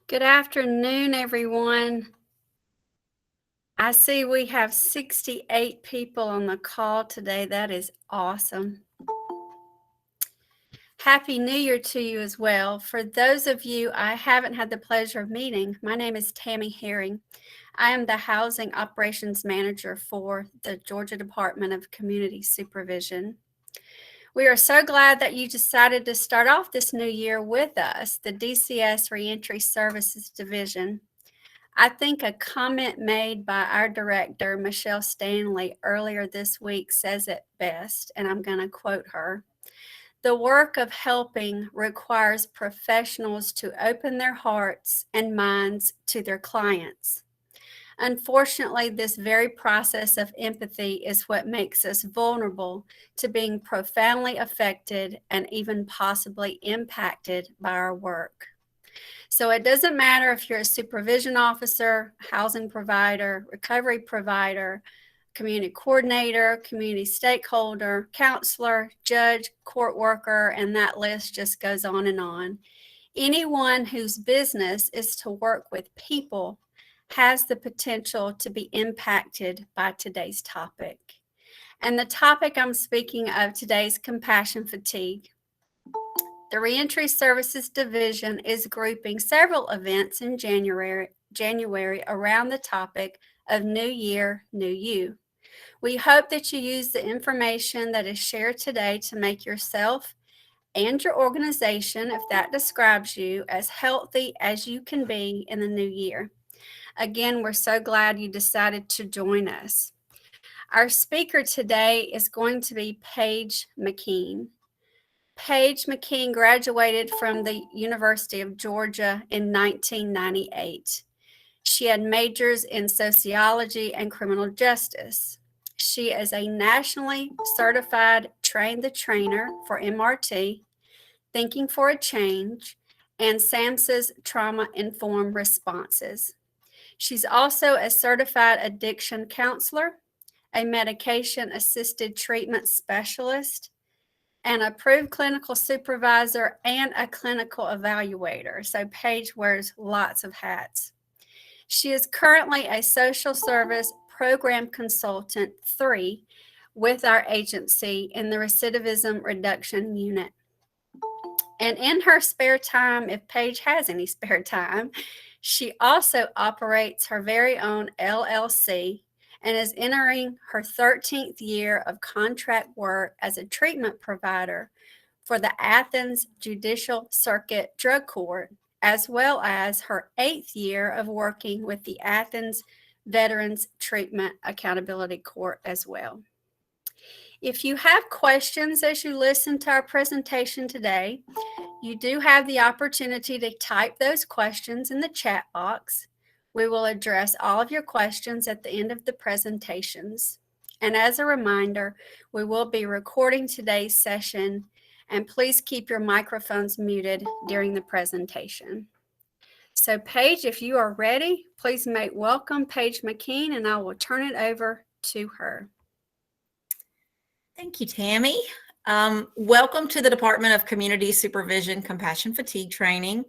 Good afternoon, everyone. I see we have 68 people on the call today. That is awesome. Happy New Year to you as well. For those of you I haven't had the pleasure of meeting, my name is Tammy Herring. I am the Housing Operations Manager for the Georgia Department of Community Supervision. We are so glad that you decided to start off this new year with us, the DCS Reentry Services Division. I think a comment made by our director, Michelle Stanley, earlier this week says it best, and I'm going to quote her. The work of helping requires professionals to open their hearts and minds to their clients. Unfortunately, this very process of empathy is what makes us vulnerable to being profoundly affected and even possibly impacted by our work. So it doesn't matter if you're a supervision officer, housing provider, recovery provider, community coordinator, community stakeholder, counselor, judge, court worker, and that list just goes on and on. Anyone whose business is to work with people has the potential to be impacted by today's topic. And the topic I'm speaking of today is compassion fatigue. The Reentry Services Division is grouping several events in January around the topic of New Year, New You. We hope that you use the information that is shared today to make yourself and your organization, if that describes you, as healthy as you can be in the new year. Again, we're so glad you decided to join us. Our speaker today is going to be Paige McKean. Paige McKean graduated from the University of Georgia in 1998. She had majors in sociology and criminal justice. She is a nationally certified train the trainer for MRT, Thinking for a Change, and SAMHSA's trauma-informed responses. She's also a certified addiction counselor, a medication-assisted treatment specialist, an approved clinical supervisor, and a clinical evaluator. So Paige wears lots of hats. She is currently a social service program consultant 3 with our agency in the recidivism reduction unit. And in her spare time, if Paige has any spare time, she also operates her very own LLC and is entering her 13th year of contract work as a treatment provider for the Athens Judicial Circuit Drug Court, as well as her 8th year of working with the Athens Veterans Treatment Accountability Court as well. If you have questions as you listen to our presentation today, you do have the opportunity to type those questions in the chat box. We will address all of your questions at the end of the presentations. And as a reminder, we will be recording today's session, and please keep your microphones muted during the presentation. So Paige, if you are ready, please make welcome Paige McKean, and I will turn it over to her. Thank you, Tammy. Welcome to the Department of Community Supervision Compassion Fatigue Training.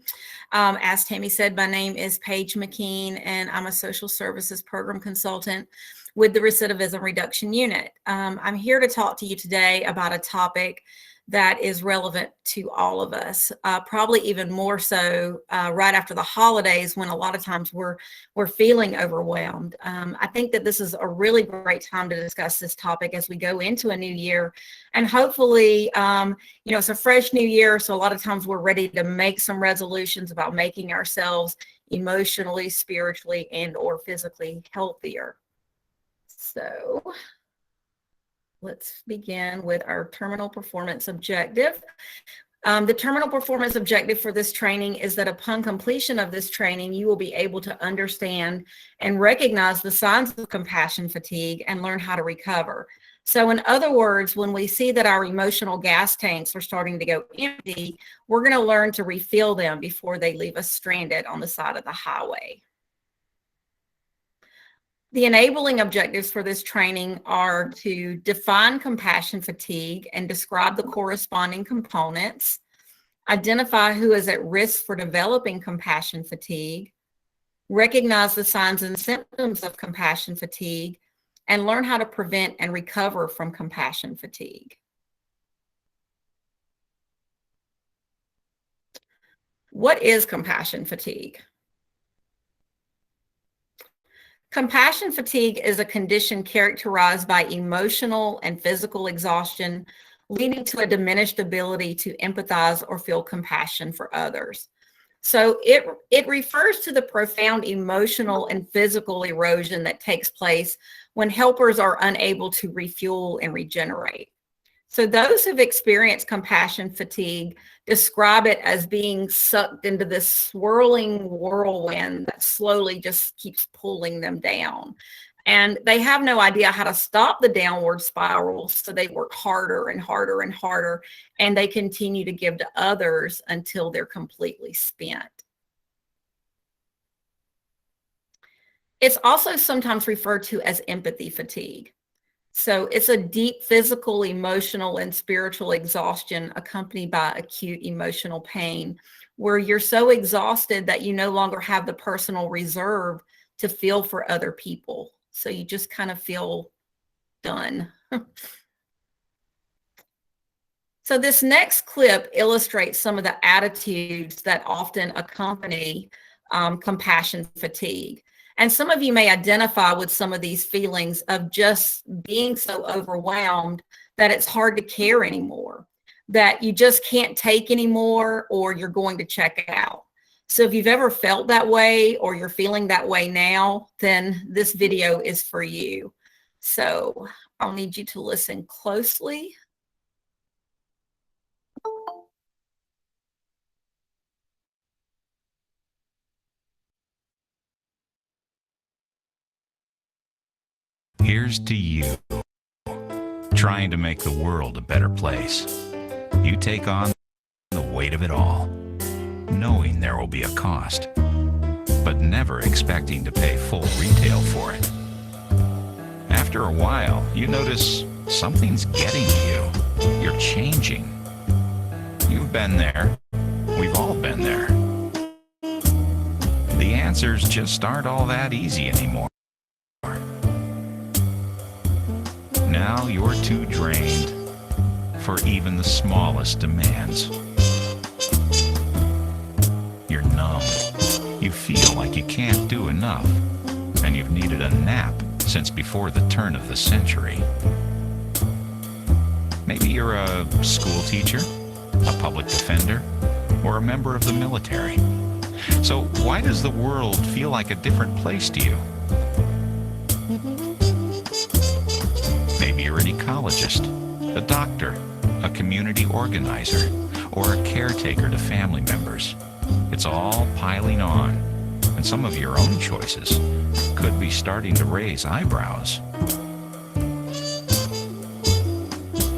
As Tammy said, my name is Paige McKean, and I'm a social services program consultant with the Recidivism Reduction Unit. I'm here to talk to you today about a topic that is relevant to all of us, probably even more so right after the holidays, when a lot of times we're feeling overwhelmed. I think that this is a really great time to discuss this topic as we go into a new year, and hopefully, it's a fresh new year, so a lot of times we're ready to make some resolutions about making ourselves emotionally, spiritually, and or physically healthier. So let's begin with our terminal performance objective. The terminal performance objective for this training is that upon completion of this training, you will be able to understand and recognize the signs of compassion fatigue and learn how to recover. So in other words, when we see that our emotional gas tanks are starting to go empty, we're going to learn to refill them before they leave us stranded on the side of the highway. The enabling objectives for this training are to define compassion fatigue and describe the corresponding components, identify who is at risk for developing compassion fatigue, recognize the signs and symptoms of compassion fatigue, and learn how to prevent and recover from compassion fatigue. What is compassion fatigue? Compassion fatigue is a condition characterized by emotional and physical exhaustion, leading to a diminished ability to empathize or feel compassion for others. So it refers to the profound emotional and physical erosion that takes place when helpers are unable to refuel and regenerate. So those who've experienced compassion fatigue describe it as being sucked into this swirling whirlwind that slowly just keeps pulling them down. And they have no idea how to stop the downward spiral, so they work harder and harder and harder, and they continue to give to others until they're completely spent. It's also sometimes referred to as empathy fatigue. So it's a deep physical, emotional, and spiritual exhaustion accompanied by acute emotional pain, where you're so exhausted that you no longer have the personal reserve to feel for other people. So you just kind of feel done. So this next clip illustrates some of the attitudes that often accompany compassion fatigue. And some of you may identify with some of these feelings of just being so overwhelmed that it's hard to care anymore, that you just can't take anymore, or you're going to check out. So if you've ever felt that way, or you're feeling that way now, then this video is for you. So I'll need you to listen closely. Here's to you, trying to make the world a better place. You take on the weight of it all, knowing there will be a cost, but never expecting to pay full retail for it. After a while, you notice something's getting to you. You're changing. You've been there. We've all been there. The answers just aren't all that easy anymore. Now you're too drained for even the smallest demands. You're numb. You feel like you can't do enough, and you've needed a nap since before the turn of the century. Maybe you're a school teacher, a public defender, or a member of the military. So why does the world feel like a different place to you? Maybe you're an ecologist, a doctor, a community organizer, or a caretaker to family members. It's all piling on, and some of your own choices could be starting to raise eyebrows.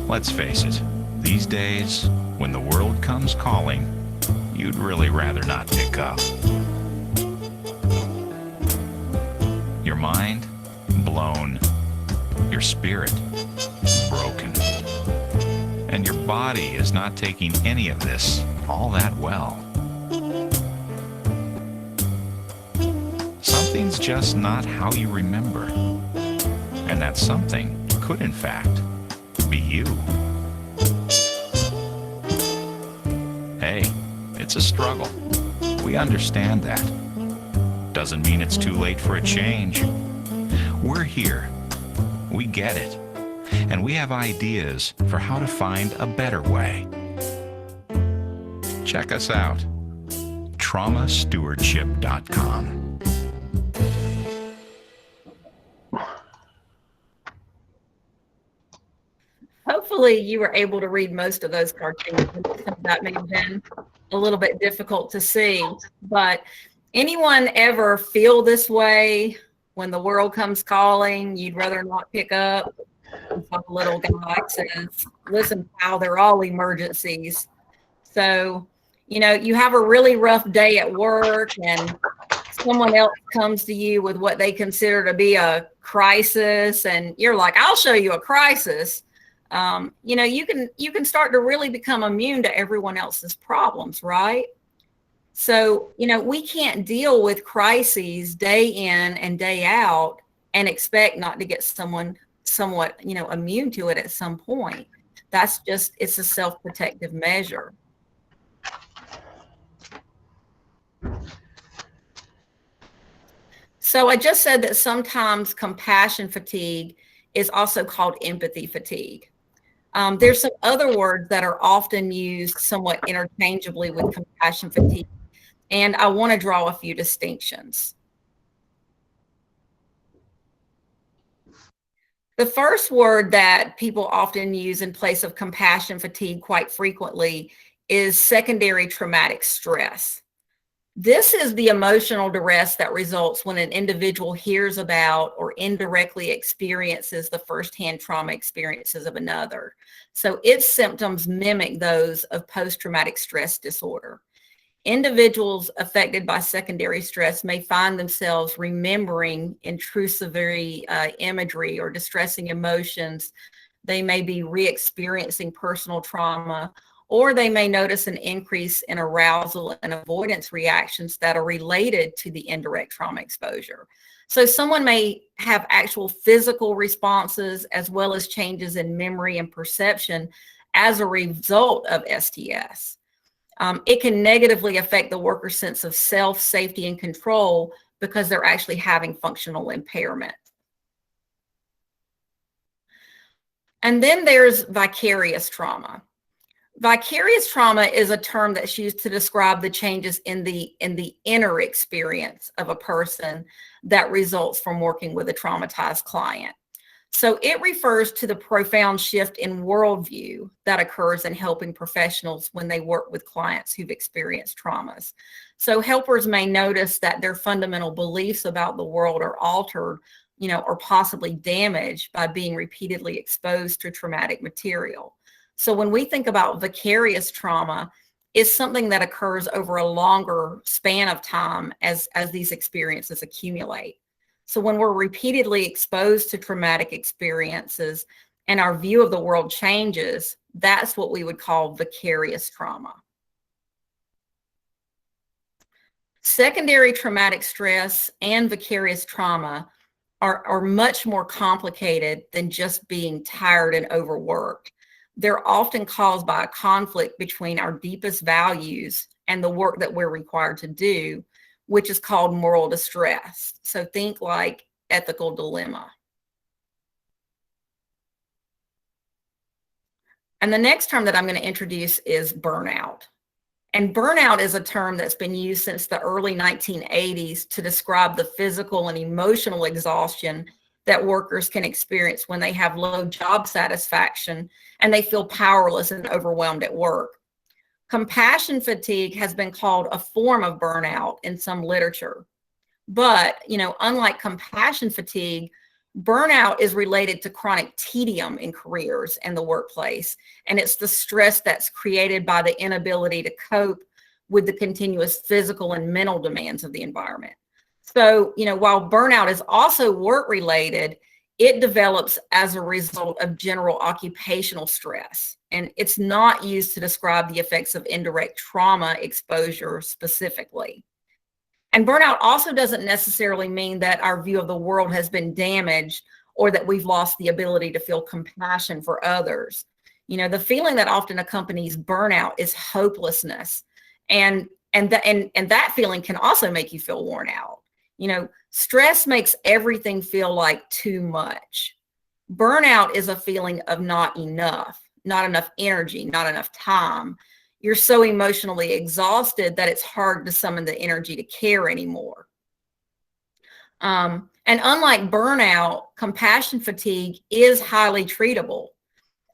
Let's face it, these days, when the world comes calling, you'd really rather not pick up. Your mind, blown. Your spirit, broken. And your body is not taking any of this all that well. Something's just not how you remember. And that something could, in fact, be you. Hey, it's a struggle. We understand that. Doesn't mean it's too late for a change. We're here. We get it, and we have ideas for how to find a better way. Check us out, traumastewardship.com. Hopefully you were able to read most of those cartoons. That may have been a little bit difficult to see, but anyone ever feel this way? When the world comes calling, you'd rather not pick up? Some little guy says, listen, pal, they're all emergencies. So, you know, you have a really rough day at work and someone else comes to you with what they consider to be a crisis, and you're like, I'll show you a crisis. you can start to really become immune to everyone else's problems, right? So, we can't deal with crises day in and day out and expect not to get someone somewhat, immune to it at some point. It's a self-protective measure. So I just said that sometimes compassion fatigue is also called empathy fatigue. There's some other words that are often used somewhat interchangeably with compassion fatigue, and I want to draw a few distinctions. The first word that people often use in place of compassion fatigue quite frequently is secondary traumatic stress. This is the emotional duress that results when an individual hears about or indirectly experiences the firsthand trauma experiences of another. So its symptoms mimic those of post-traumatic stress disorder. Individuals affected by secondary stress may find themselves remembering intrusive imagery or distressing emotions. They may be re-experiencing personal trauma, or they may notice an increase in arousal and avoidance reactions that are related to the indirect trauma exposure. So someone may have actual physical responses as well as changes in memory and perception as a result of STS. It can negatively affect the worker's sense of self, safety, and control because they're actually having functional impairment. And then there's vicarious trauma. Vicarious trauma is a term that's used to describe the changes in the inner experience of a person that results from working with a traumatized client. So it refers to the profound shift in worldview that occurs in helping professionals when they work with clients who've experienced traumas. So helpers may notice that their fundamental beliefs about the world are altered, or possibly damaged by being repeatedly exposed to traumatic material. So when we think about vicarious trauma, it's something that occurs over a longer span of time as these experiences accumulate. So when we're repeatedly exposed to traumatic experiences and our view of the world changes, that's what we would call vicarious trauma. Secondary traumatic stress and vicarious trauma are much more complicated than just being tired and overworked. They're often caused by a conflict between our deepest values and the work that we're required to do, which is called moral distress. So think like ethical dilemma. And the next term that I'm going to introduce is burnout. And burnout is a term that's been used since the early 1980s to describe the physical and emotional exhaustion that workers can experience when they have low job satisfaction and they feel powerless and overwhelmed at work. Compassion fatigue has been called a form of burnout in some literature. But, unlike compassion fatigue, burnout is related to chronic tedium in careers and the workplace. And it's the stress that's created by the inability to cope with the continuous physical and mental demands of the environment. So, while burnout is also work related, it develops as a result of general occupational stress. And it's not used to describe the effects of indirect trauma exposure specifically. And burnout also doesn't necessarily mean that our view of the world has been damaged or that we've lost the ability to feel compassion for others. The feeling that often accompanies burnout is hopelessness. And that feeling can also make you feel worn out. Stress makes everything feel like too much. Burnout is a feeling of not enough energy, not enough time. You're so emotionally exhausted that it's hard to summon the energy to care anymore. And unlike burnout, compassion fatigue is highly treatable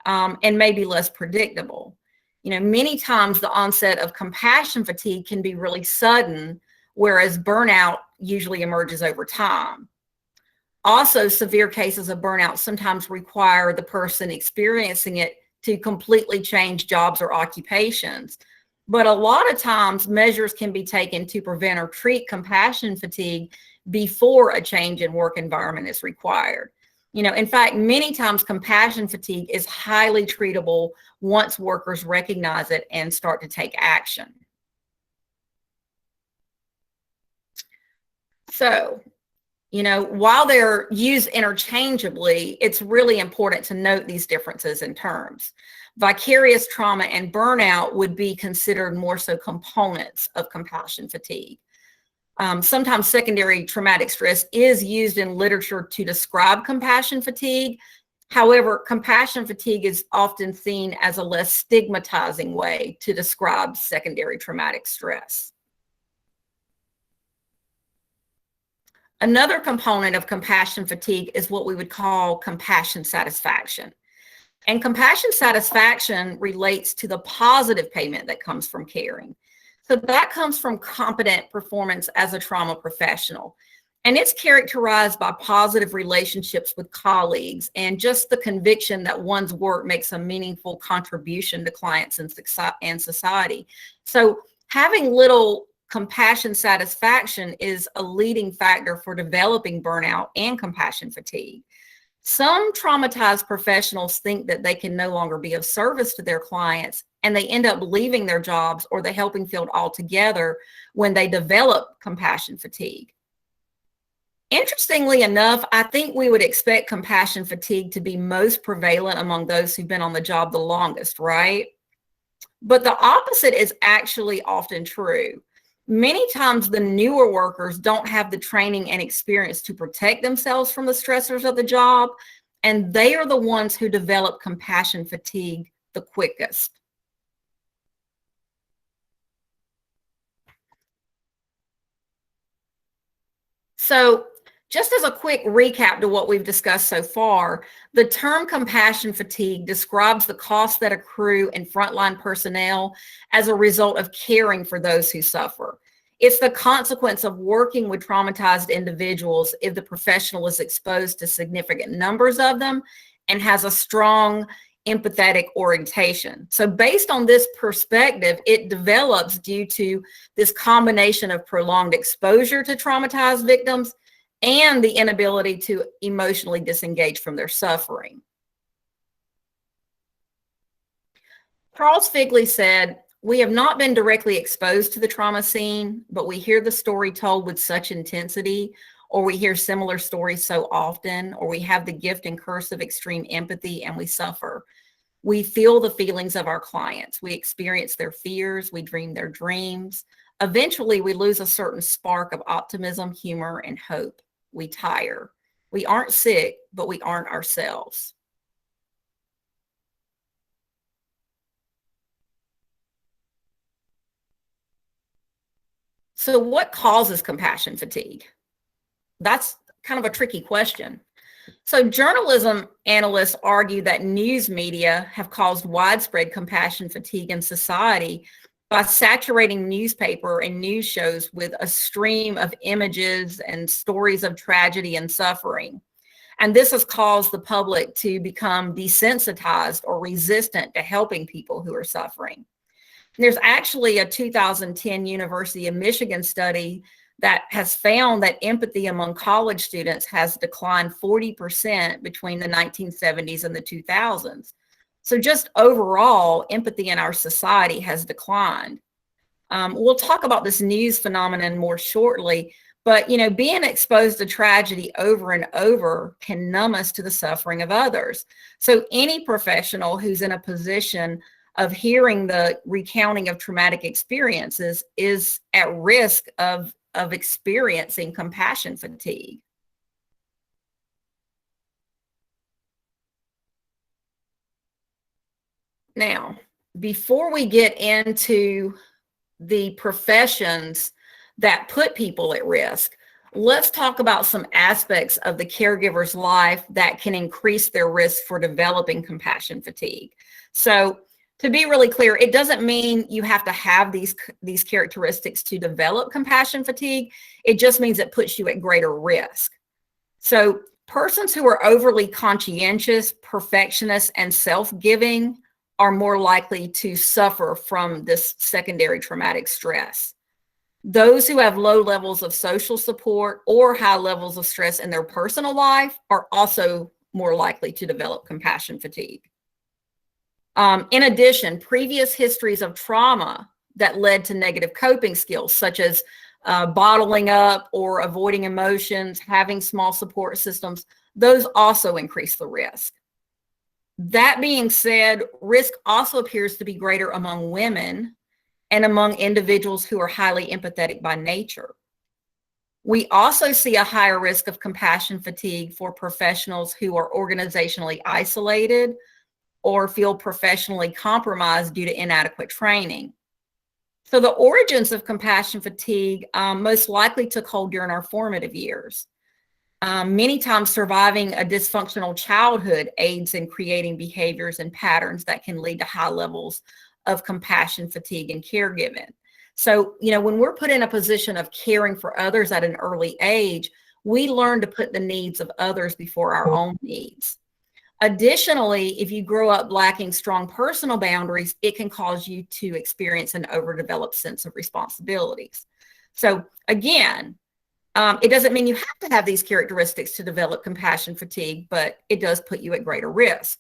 and maybe less predictable. Many times the onset of compassion fatigue can be really sudden, whereas burnout usually emerges over time. Also, severe cases of burnout sometimes require the person experiencing it to completely change jobs or occupations. But a lot of times measures can be taken to prevent or treat compassion fatigue before a change in work environment is required. In fact, many times compassion fatigue is highly treatable once workers recognize it and start to take action. So, while they're used interchangeably, it's really important to note these differences in terms. Vicarious trauma and burnout would be considered more so components of compassion fatigue. Sometimes secondary traumatic stress is used in literature to describe compassion fatigue. However, compassion fatigue is often seen as a less stigmatizing way to describe secondary traumatic stress. Another component of compassion fatigue is what we would call compassion satisfaction. And compassion satisfaction relates to the positive payment that comes from caring. So that comes from competent performance as a trauma professional. And it's characterized by positive relationships with colleagues and just the conviction that one's work makes a meaningful contribution to clients and society. So having little compassion satisfaction is a leading factor for developing burnout and compassion fatigue. Some traumatized professionals think that they can no longer be of service to their clients, and they end up leaving their jobs or the helping field altogether when they develop compassion fatigue. Interestingly enough, I think we would expect compassion fatigue to be most prevalent among those who've been on the job the longest, right? But the opposite is actually often true. Many times the newer workers don't have the training and experience to protect themselves from the stressors of the job, and they are the ones who develop compassion fatigue the quickest. So just as a quick recap to what we've discussed so far, the term compassion fatigue describes the costs that accrue in frontline personnel as a result of caring for those who suffer. It's the consequence of working with traumatized individuals if the professional is exposed to significant numbers of them and has a strong empathetic orientation. So based on this perspective, it develops due to this combination of prolonged exposure to traumatized victims and the inability to emotionally disengage from their suffering. Charles Figley said, "We have not been directly exposed to the trauma scene, but we hear the story told with such intensity, or we hear similar stories so often, or we have the gift and curse of extreme empathy and we suffer. We feel the feelings of our clients. We experience their fears. We dream their dreams. Eventually, we lose a certain spark of optimism, humor, and hope. We tire. We aren't sick, but we aren't ourselves." So what causes compassion fatigue? That's kind of a tricky question. So journalism analysts argue that news media have caused widespread compassion fatigue in society by saturating newspaper and news shows with a stream of images and stories of tragedy and suffering. And this has caused the public to become desensitized or resistant to helping people who are suffering. There's actually a 2010 University of Michigan study that has found that empathy among college students has declined 40% between the 1970s and the 2000s. So just overall, empathy in our society has declined. We'll talk about this news phenomenon more shortly, but being exposed to tragedy over and over can numb us to the suffering of others. So any professional who's in a position of hearing the recounting of traumatic experiences is at risk of experiencing compassion fatigue. Now, before we get into the professions that put people at risk, let's talk about some aspects of the caregiver's life that can increase their risk for developing compassion fatigue. So to be really clear, it doesn't mean you have to have these characteristics to develop compassion fatigue. It just means it puts you at greater risk. So persons who are overly conscientious, perfectionists, and self-giving are more likely to suffer from this secondary traumatic stress. Those who have low levels of social support or high levels of stress in their personal life are also more likely to develop compassion fatigue. In addition, previous histories of trauma that led to negative coping skills, such as bottling up or avoiding emotions, having small support systems, those also increase the risk. That being said, risk also appears to be greater among women and among individuals who are highly empathetic by nature. We also see a higher risk of compassion fatigue for professionals who are organizationally isolated or feel professionally compromised due to inadequate training. So the origins of compassion fatigue most likely took hold during our formative years. Many times surviving a dysfunctional childhood aids in creating behaviors and patterns that can lead to high levels of compassion fatigue and caregiving. So, when we're put in a position of caring for others at an early age, we learn to put the needs of others before our own needs. Additionally, if you grow up lacking strong personal boundaries, it can cause you to experience an overdeveloped sense of responsibilities. So again, it doesn't mean you have to have these characteristics to develop compassion fatigue, but it does put you at greater risk.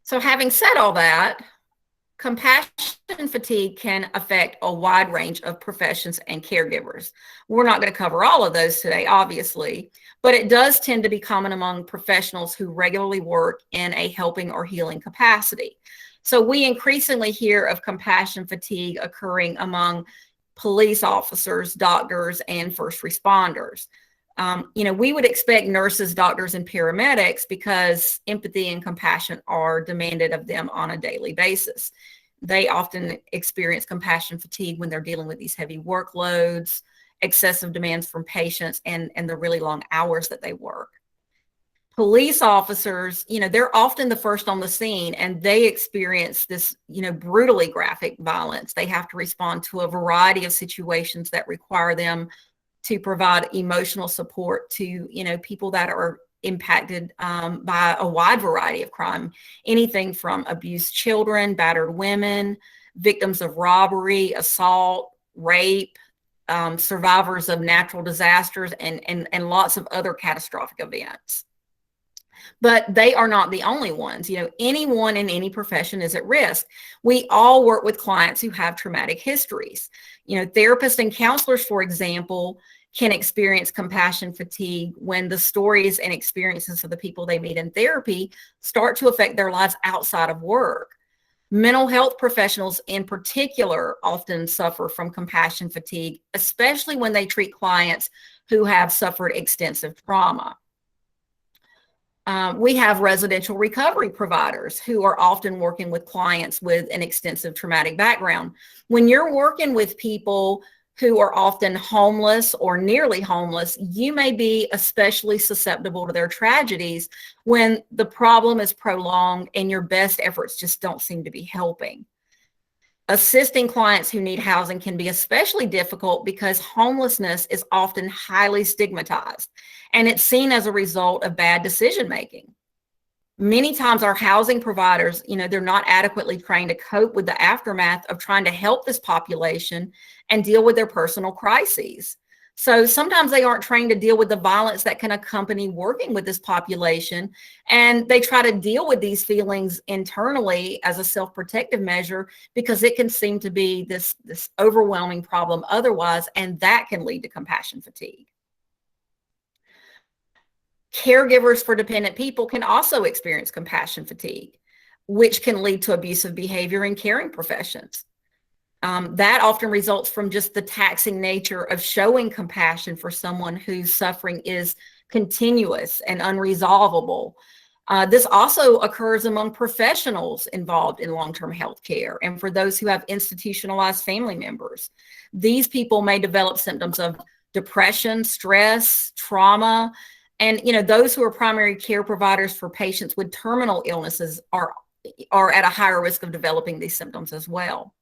So having said all that, compassion fatigue can affect a wide range of professions and caregivers. We're not going to cover all of those today, obviously, but it does tend to be common among professionals who regularly work in a helping or healing capacity. So we increasingly hear of compassion fatigue occurring among police officers, doctors, and first responders. We would expect nurses, doctors, and paramedics because empathy and compassion are demanded of them on a daily basis. They often experience compassion fatigue when they're dealing with these heavy workloads, excessive demands from patients, and the really long hours that they work. Police officers, they're often the first on the scene, and they experience this, brutally graphic violence. They have to respond to a variety of situations that require them to provide emotional support to, people that are impacted by a wide variety of crime, anything from abused children, battered women, victims of robbery, assault, rape, survivors of natural disasters, and lots of other catastrophic events. But they are not the only ones. Anyone in any profession is at risk. We all work with clients who have traumatic histories. Therapists and counselors, for example, can experience compassion fatigue when the stories and experiences of the people they meet in therapy start to affect their lives outside of work. Mental health professionals in particular often suffer from compassion fatigue, especially when they treat clients who have suffered extensive trauma. We have residential recovery providers who are often working with clients with an extensive traumatic background. When you're working with people who are often homeless or nearly homeless, you may be especially susceptible to their tragedies when the problem is prolonged and your best efforts just don't seem to be helping. Assisting clients who need housing can be especially difficult because homelessness is often highly stigmatized, and it's seen as a result of bad decision making. Many times our housing providers, they're not adequately trained to cope with the aftermath of trying to help this population and deal with their personal crises. So sometimes they aren't trained to deal with the violence that can accompany working with this population, and they try to deal with these feelings internally as a self-protective measure because it can seem to be this overwhelming problem otherwise, and that can lead to compassion fatigue. Caregivers for dependent people can also experience compassion fatigue, which can lead to abusive behavior in caring professions. That often results from just the taxing nature of showing compassion for someone whose suffering is continuous and unresolvable. This also occurs among professionals involved in long-term health care and for those who have institutionalized family members. These people may develop symptoms of depression, stress, trauma, and those who are primary care providers for patients with terminal illnesses are at a higher risk of developing these symptoms as well.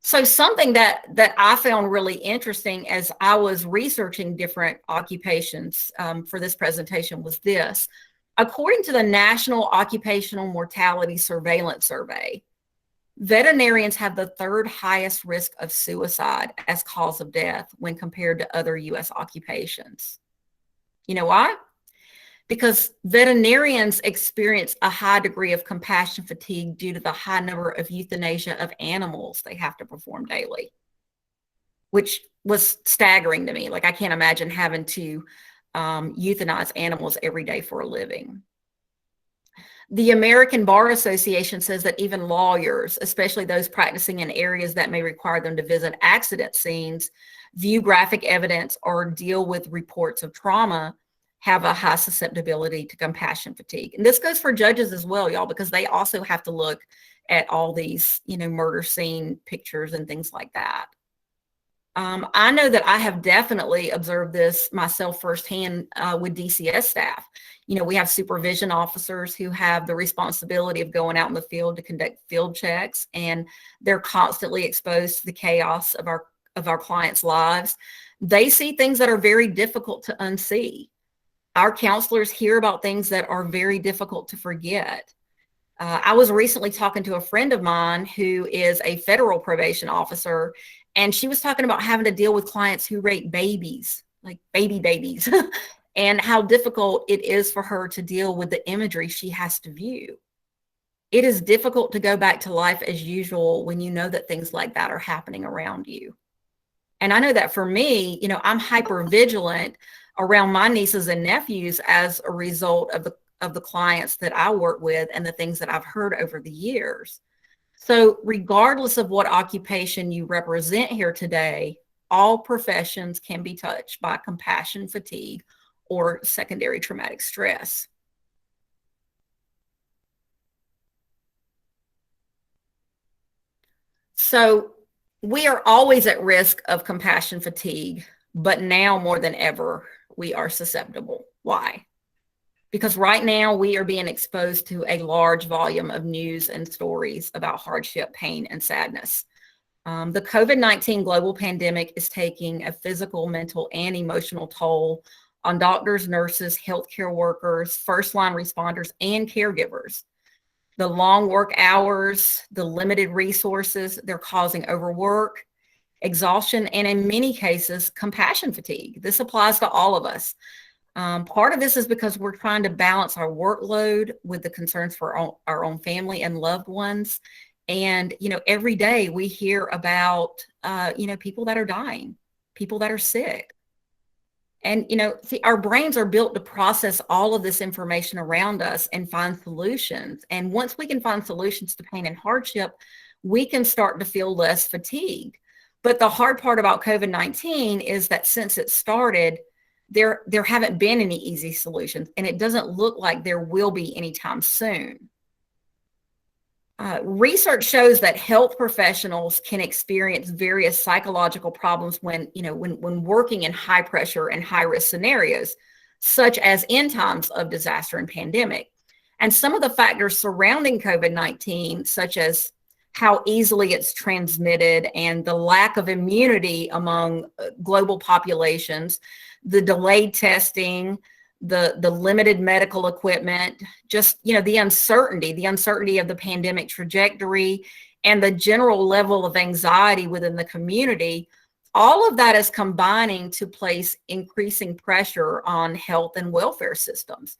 So something that I found really interesting as I was researching different occupations for this presentation was this. According to the National Occupational Mortality Surveillance Survey, Veterinarians have the third highest risk of suicide as cause of death when compared to other U.S. occupations. You know why? Because veterinarians experience a high degree of compassion fatigue due to the high number of euthanasia of animals they have to perform daily, which was staggering to me. Like, I can't imagine having to euthanize animals every day for a living. The American Bar Association says that even lawyers, especially those practicing in areas that may require them to visit accident scenes, view graphic evidence, or deal with reports of trauma, have a high susceptibility to compassion fatigue. And this goes for judges as well, y'all, because they also have to look at all these, murder scene pictures and things like that. I know that I have definitely observed this myself firsthand with DCS staff. We have supervision officers who have the responsibility of going out in the field to conduct field checks, and they're constantly exposed to the chaos of our clients' lives. They see things that are very difficult to unsee. Our counselors hear about things that are very difficult to forget. I was recently talking to a friend of mine who is a federal probation officer, and she was talking about having to deal with clients who rape babies, like babies, and how difficult it is for her to deal with the imagery she has to view. It is difficult to go back to life as usual when you know that things like that are happening around you. And I know that for me, I'm hyper vigilant around my nieces and nephews as a result of the clients that I work with and the things that I've heard over the years. So regardless of what occupation you represent here today, all professions can be touched by compassion fatigue or secondary traumatic stress. So we are always at risk of compassion fatigue, but now more than ever, we are susceptible. Why? Because right now we are being exposed to a large volume of news and stories about hardship, pain, and sadness. The COVID-19 global pandemic is taking a physical, mental, and emotional toll on doctors, nurses, healthcare workers, first-line responders, and caregivers. The long work hours, the limited resources, they're causing overwork, exhaustion, and in many cases, compassion fatigue. This applies to all of us. Part of this is because we're trying to balance our workload with the concerns for our own family and loved ones. And, every day we hear about, people that are dying, people that are sick. And, our brains are built to process all of this information around us and find solutions. And once we can find solutions to pain and hardship, we can start to feel less fatigued. But the hard part about COVID-19 is that since it started, there haven't been any easy solutions, and it doesn't look like there will be anytime soon. Research shows that health professionals can experience various psychological problems when working in high pressure and high risk scenarios, such as in times of disaster and pandemic. And some of the factors surrounding COVID-19, such as how easily it's transmitted and the lack of immunity among global populations, the delayed testing, the limited medical equipment, just, the uncertainty of the pandemic trajectory, and the general level of anxiety within the community, all of that is combining to place increasing pressure on health and welfare systems.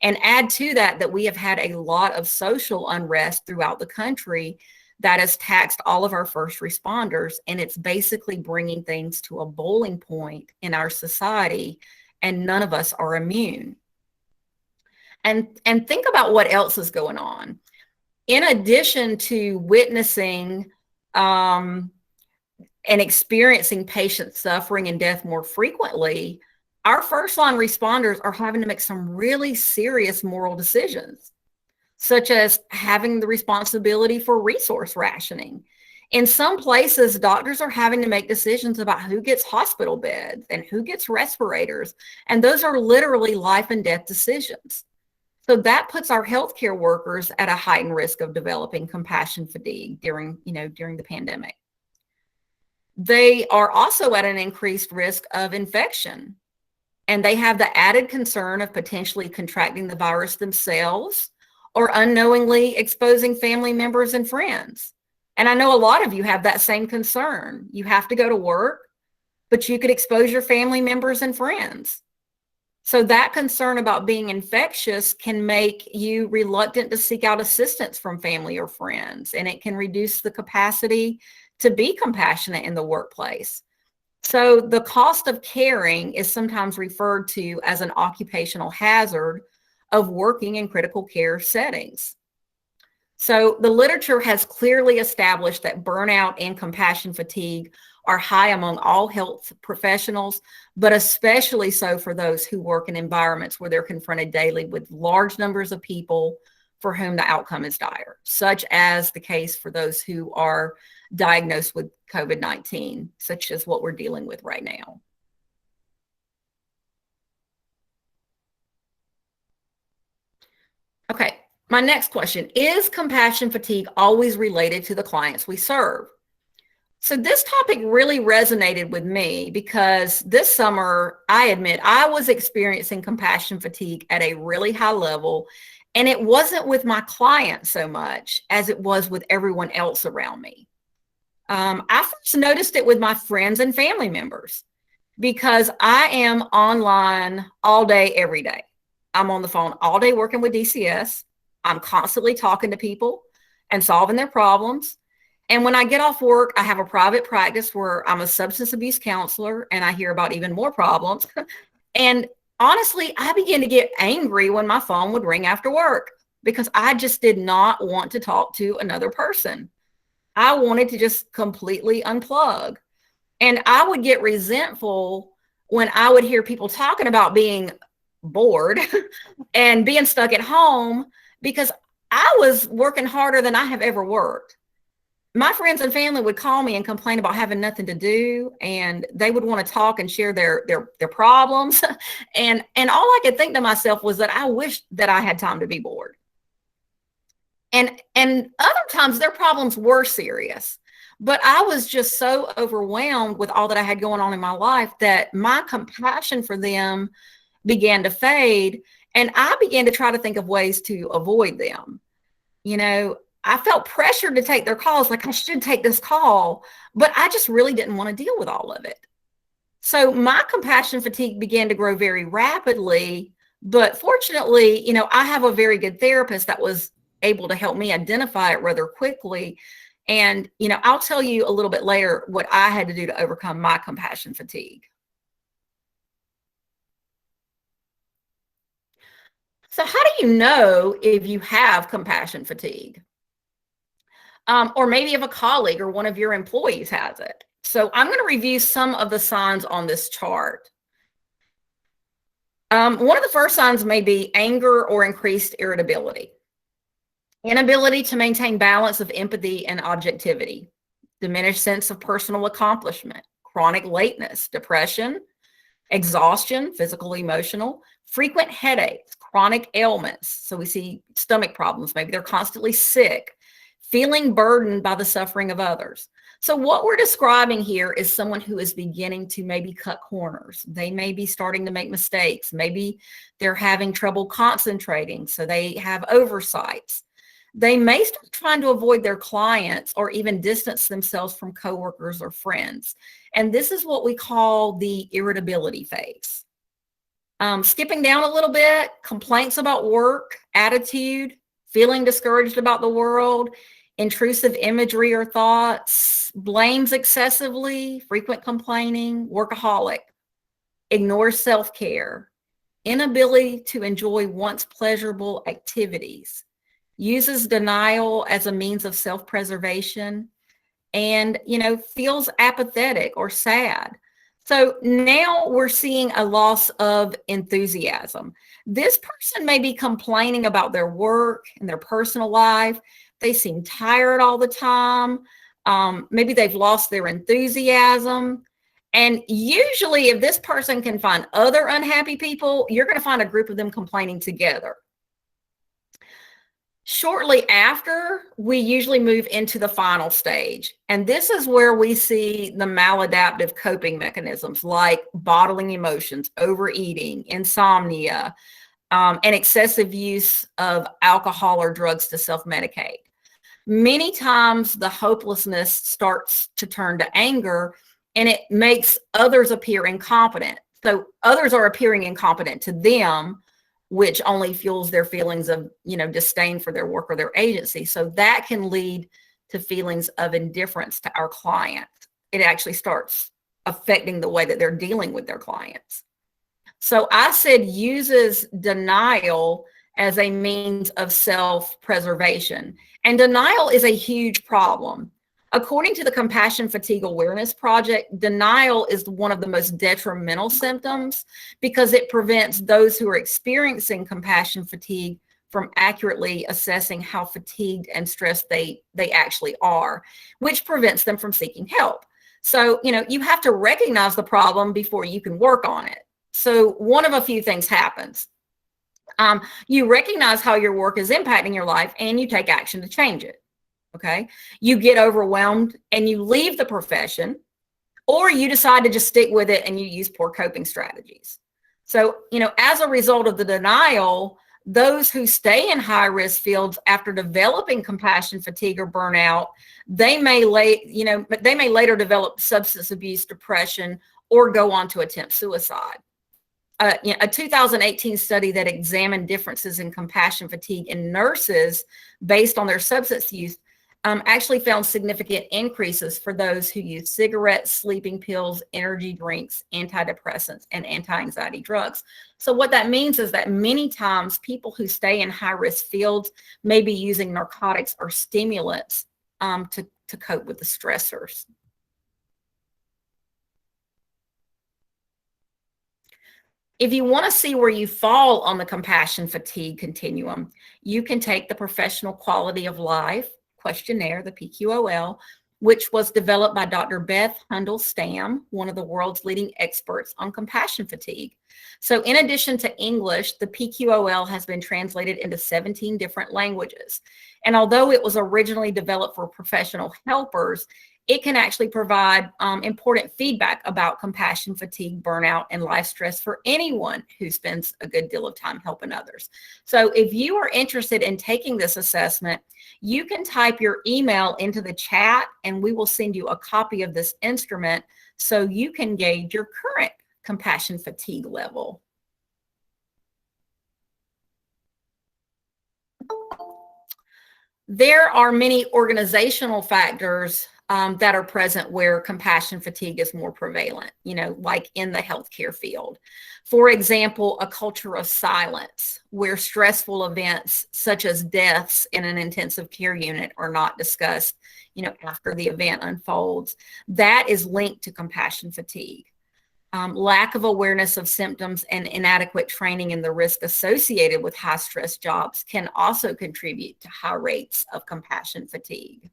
And add to that we have had a lot of social unrest throughout the country that has taxed all of our first responders, and it's basically bringing things to a boiling point in our society, and none of us are immune. And think about what else is going on. In addition to witnessing and experiencing patient suffering and death more frequently, our first line responders are having to make some really serious moral decisions, such as having the responsibility for resource rationing. In some places, doctors are having to make decisions about who gets hospital beds and who gets respirators, and those are literally life and death decisions. So that puts our healthcare workers at a heightened risk of developing compassion fatigue during the pandemic. They are also at an increased risk of infection, and they have the added concern of potentially contracting the virus themselves or unknowingly exposing family members and friends. And I know a lot of you have that same concern. You have to go to work, but you could expose your family members and friends. So that concern about being infectious can make you reluctant to seek out assistance from family or friends, and it can reduce the capacity to be compassionate in the workplace. So the cost of caring is sometimes referred to as an occupational hazard of working in critical care settings. So the literature has clearly established that burnout and compassion fatigue are high among all health professionals, but especially so for those who work in environments where they're confronted daily with large numbers of people for whom the outcome is dire, such as the case for those who are diagnosed with COVID-19, such as what we're dealing with right now. Okay, my next question, is compassion fatigue always related to the clients we serve? So this topic really resonated with me because this summer, I admit, I was experiencing compassion fatigue at a really high level, and it wasn't with my clients so much as it was with everyone else around me. I first noticed it with my friends and family members because I am online all day, every day. I'm on the phone all day working with DCS. I'm constantly talking to people and solving their problems. And when I get off work, I have a private practice where I'm a substance abuse counselor and I hear about even more problems. And honestly, I began to get angry when my phone would ring after work because I just did not want to talk to another person. I wanted to just completely unplug. And I would get resentful when I would hear people talking about being bored and being stuck at home because I was working harder than I have ever worked. My friends and family would call me and complain about having nothing to do, and they would want to talk and share their problems. And all I could think to myself was that I wish that I had time to be bored. And other times their problems were serious, but I was just so overwhelmed with all that I had going on in my life that my compassion for them began to fade, and I began to try to think of ways to avoid them. You know, I felt pressured to take their calls, like I should take this call, but I just really didn't want to deal with all of it. So my compassion fatigue began to grow very rapidly, but fortunately, you know, I have a very good therapist that was able to help me identify it rather quickly. And, you know, I'll tell you a little bit later what I had to do to overcome my compassion fatigue. So how do you know if you have compassion fatigue? Or maybe if a colleague or one of your employees has it. So I'm going to review some of the signs on this chart. One of the first signs may be anger or increased irritability, inability to maintain balance of empathy and objectivity, diminished sense of personal accomplishment, chronic lateness, depression, exhaustion, physical, emotional, frequent headaches, chronic ailments. So we see stomach problems, maybe they're constantly sick, feeling burdened by the suffering of others. So what we're describing here is someone who is beginning to maybe cut corners. They may be starting to make mistakes. Maybe they're having trouble concentrating, so they have oversights. They may start trying to avoid their clients or even distance themselves from coworkers or friends. And this is what we call the irritability phase. Skipping down a little bit, complaints about work, attitude, feeling discouraged about the world, intrusive imagery or thoughts, blames excessively, frequent complaining, workaholic, ignores self-care, inability to enjoy once pleasurable activities, uses denial as a means of self-preservation, and, you know, feels apathetic or sad. So now we're seeing a loss of enthusiasm. This person may be complaining about their work and their personal life. They seem tired all the time. Maybe they've lost their enthusiasm. And usually if this person can find other unhappy people, you're going to find a group of them complaining together. Shortly after, we usually move into the final stage. And this is where we see the maladaptive coping mechanisms like bottling emotions, overeating, insomnia, and excessive use of alcohol or drugs to self-medicate. Many times the hopelessness starts to turn to anger, and it makes others appear incompetent. So others are appearing incompetent to them, which only fuels their feelings of, disdain for their work or their agency. So that can lead to feelings of indifference to our clients. It actually starts affecting the way that they're dealing with their clients. So I said uses denial as a means of self-preservation. And denial is a huge problem. According to the Compassion Fatigue Awareness Project, denial is one of the most detrimental symptoms because it prevents those who are experiencing compassion fatigue from accurately assessing how fatigued and stressed they actually are, which prevents them from seeking help. So, you have to recognize the problem before you can work on it. So one of a few things happens. You recognize how your work is impacting your life and you take action to change it. Okay. You get overwhelmed and you leave the profession, or you decide to just stick with it and you use poor coping strategies. So, as a result of the denial, those who stay in high risk fields after developing compassion fatigue or burnout, they may later develop substance abuse, depression, or go on to attempt suicide. A 2018 study that examined differences in compassion fatigue in nurses based on their substance use actually found significant increases for those who use cigarettes, sleeping pills, energy drinks, antidepressants, and anti-anxiety drugs. So what that means is that many times people who stay in high-risk fields may be using narcotics or stimulants to cope with the stressors. If you want to see where you fall on the compassion fatigue continuum, you can take the Professional Quality of Life questionnaire, the PQOL, which was developed by Dr. Beth Hundal-Stamm, one of the world's leading experts on compassion fatigue. So in addition to English, the PQOL has been translated into 17 different languages. And although it was originally developed for professional helpers, it can actually provide important feedback about compassion fatigue, burnout, and life stress for anyone who spends a good deal of time helping others. So if you are interested in taking this assessment, you can type your email into the chat and we will send you a copy of this instrument so you can gauge your current compassion fatigue level. There are many organizational factors that are present where compassion fatigue is more prevalent, like in the healthcare field. For example, a culture of silence where stressful events such as deaths in an intensive care unit are not discussed, after the event unfolds. That is linked to compassion fatigue. Lack of awareness of symptoms and inadequate training in the risk associated with high stress jobs can also contribute to high rates of compassion fatigue.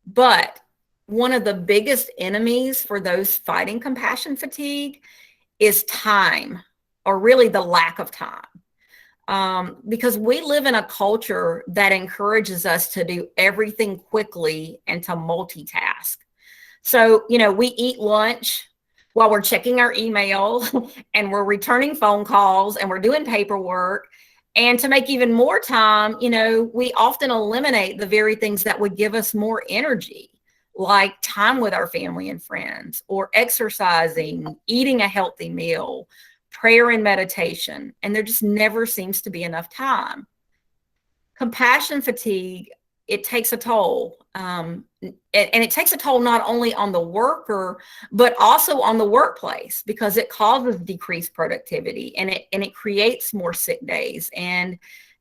But one of the biggest enemies for those fighting compassion fatigue is time, or really the lack of time. Because we live in a culture that encourages us to do everything quickly and to multitask. So, we eat lunch while we're checking our email and we're returning phone calls and we're doing paperwork. And to make even more time, we often eliminate the very things that would give us more energy, like time with our family and friends, or exercising, eating a healthy meal, prayer and meditation. And there just never seems to be enough time. Compassion fatigue, it takes a toll. And it takes a toll not only on the worker, but also on the workplace, because it causes decreased productivity and it creates more sick days and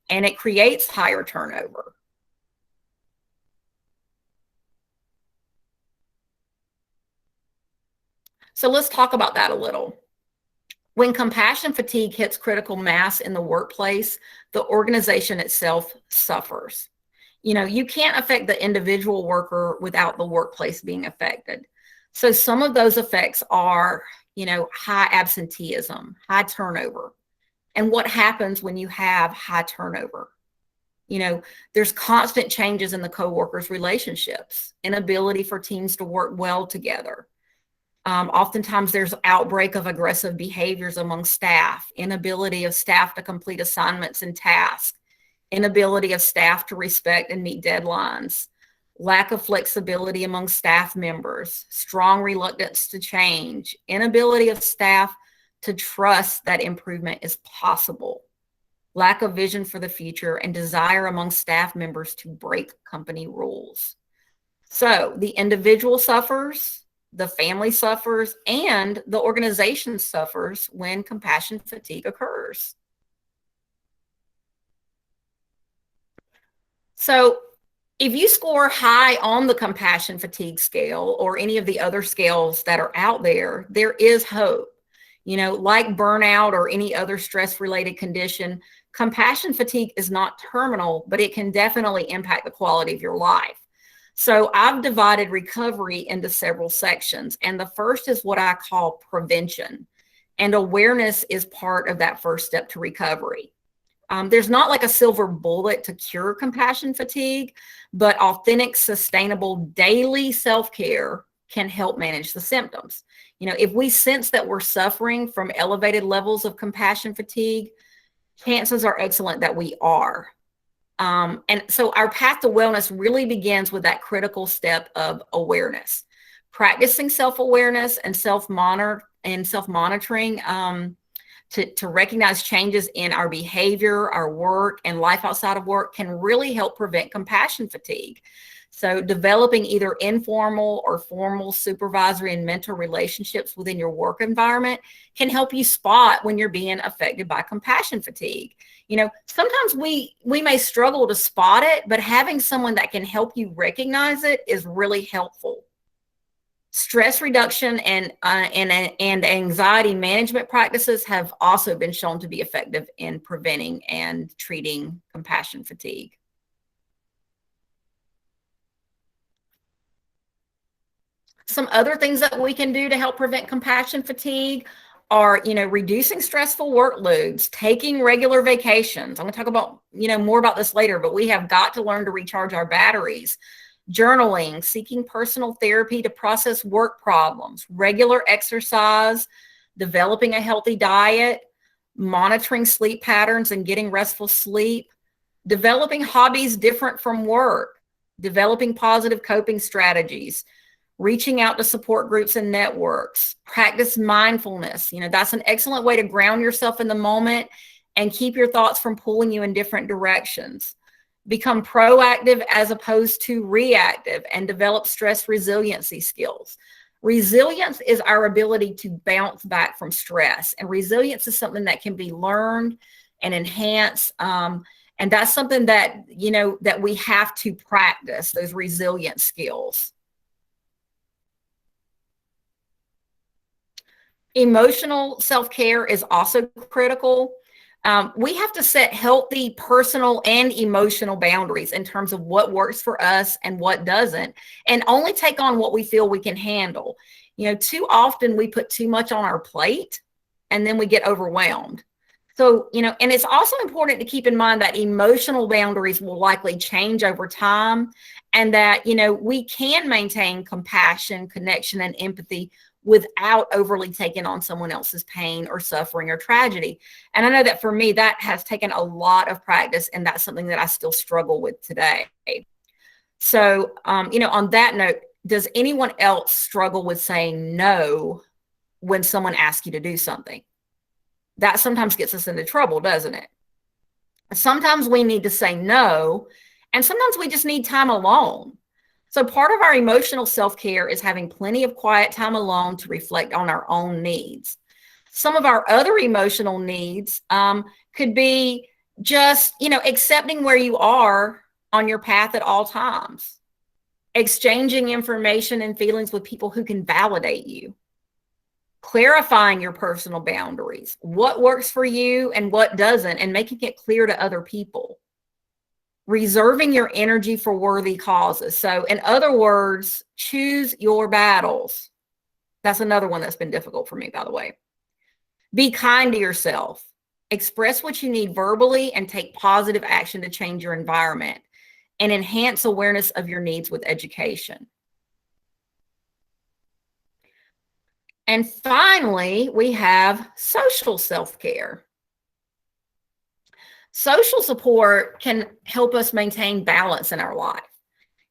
it creates higher turnover. So let's talk about that a little. When compassion fatigue hits critical mass in the workplace, the organization itself suffers. You can't affect the individual worker without the workplace being affected. So some of those effects are, high absenteeism, high turnover. And what happens when you have high turnover? There's constant changes in the coworkers' relationships, inability for teams to work well together. Oftentimes there's outbreak of aggressive behaviors among staff, inability of staff to complete assignments and tasks. inability of staff to respect and meet deadlines, lack of flexibility among staff members, strong reluctance to change, inability of staff to trust that improvement is possible, lack of vision for the future, and desire among staff members to break company rules. So the individual suffers, the family suffers, and the organization suffers when compassion fatigue occurs. So if you score high on the compassion fatigue scale or any of the other scales that are out there, there is hope. You know, like burnout or any other stress-related condition, compassion fatigue is not terminal, but it can definitely impact the quality of your life. So I've divided recovery into several sections, and the first is what I call prevention, and awareness is part of that first step to recovery. There's not like a silver bullet to cure compassion fatigue, but authentic, sustainable daily self-care can help manage the symptoms. You know, if we sense that we're suffering from elevated levels of compassion fatigue, chances are excellent that we are. And so our path to wellness really begins with that critical step of awareness, practicing self-awareness and self-monitoring to recognize changes in our behavior, our work, and life outside of work can really help prevent compassion fatigue. So developing either informal or formal supervisory and mentor relationships within your work environment can help you spot when you're being affected by compassion fatigue. You know, sometimes we may struggle to spot it, but having someone that can help you recognize it is really helpful. Stress reduction and anxiety management practices have also been shown to be effective in preventing and treating compassion fatigue. Some other things that we can do to help prevent compassion fatigue are, you know, reducing stressful workloads, taking regular vacations. I'm going to talk about, you know, more about this later, but we have got to learn to recharge our batteries. Journaling, seeking personal therapy to process work problems, regular exercise, developing a healthy diet, monitoring sleep patterns and getting restful sleep, developing hobbies different from work, developing positive coping strategies, reaching out to support groups and networks, practice mindfulness. You know, that's an excellent way to ground yourself in the moment and keep your thoughts from pulling you in different directions. Become proactive as opposed to reactive and develop stress resiliency skills. Resilience is our ability to bounce back from stress, and resilience is something that can be learned and enhanced. And that's something that, you know, that we have to practice, those resilient skills. Emotional self-care is also critical. We have to set healthy personal and emotional boundaries in terms of what works for us and what doesn't, and only take on what we feel we can handle. You know, too often we put too much on our plate and then we get overwhelmed. So, you know, and it's also important to keep in mind that emotional boundaries will likely change over time, and that, you know, we can maintain compassion, connection, and empathy without overly taking on someone else's pain or suffering or tragedy. And I know that for me, that has taken a lot of practice, and that's something that I still struggle with today. So, you know, on that note, does anyone else struggle with saying no when someone asks you to do something? That sometimes gets us into trouble, doesn't it? Sometimes we need to say no, and sometimes we just need time alone. So part of our emotional self-care is having plenty of quiet time alone to reflect on our own needs. Some of our other emotional needs could be just, you know, accepting where you are on your path at all times, exchanging information and feelings with people who can validate you, clarifying your personal boundaries, what works for you and what doesn't, and making it clear to other people. Reserving your energy for worthy causes. So in other words, choose your battles. That's another one that's been difficult for me, by the way. Be kind to yourself. Express what you need verbally and take positive action to change your environment, and enhance awareness of your needs with education. And finally, we have social self-care. Social support can help us maintain balance in our life.